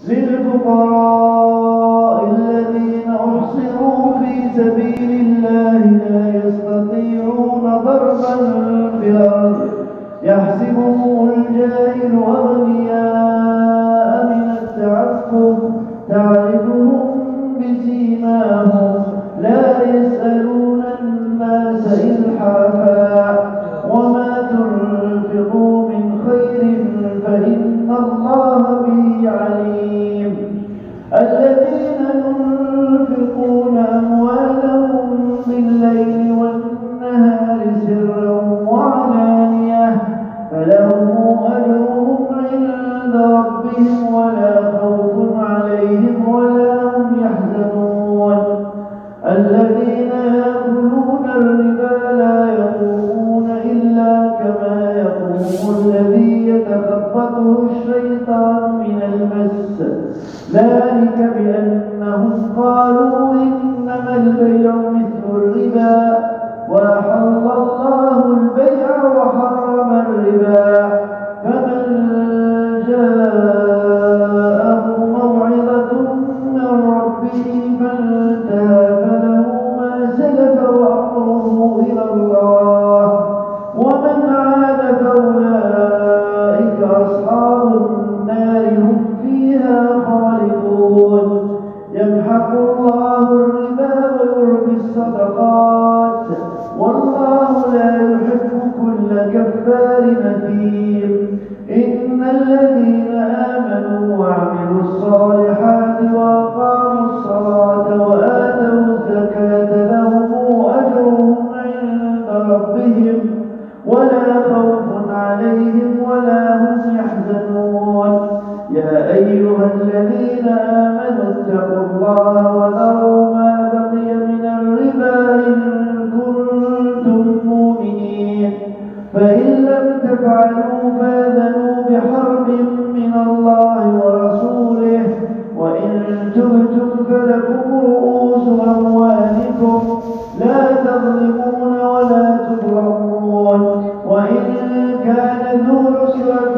للفقراء الذين أحصروا في سبيل الله لا يستطيعون ضربا في الأرض يحسبهم الجاهل أغنياء من التعفف تعرفهم بسيماهم لا يسألون الناس إلحافا وما تنفقوا من خير فإن الله به عليم. الذين ينفقون أموالهم بالليل والنهار سرا وعلانية فلهم أجرهم عند ربهم ولا خوف عليهم ولا هم يحزنون. الذين يأكلون الربا لا يقومون إلا كما يقوم الذي يتخبطه الشيطان من المس ذلك بأنهم قالوا إنما البيع مثل الربا وأحل الله البيع وحرم الربا فمن جاءه موعظة من ربه فانتهى فله ما سلف وأمره إلى الله ومن عاد فأولئك أصحاب النار هم فيها خالدون. يمحق الله الربا ويربي الصدقات والله لا يحب كل كفار أثيم. إن الذين آمنوا وعملوا الصالحات وأقاموا الصلاة وآتوا الزكاة لهم أجرهم عند ربهم ولا خوف عليهم ولا هم يحزنون. يا أيها الذين آمنوا اتقوا الله وذروا ما بقي من الربا إن كنتم مؤمنين فإن لم تفعلوا فآذنوا بحرب من الله ورسوله وإن تبتم فلكم رؤوس أموالكم لا تظلمون ولا تظلمون. وإن كان ذو عسرة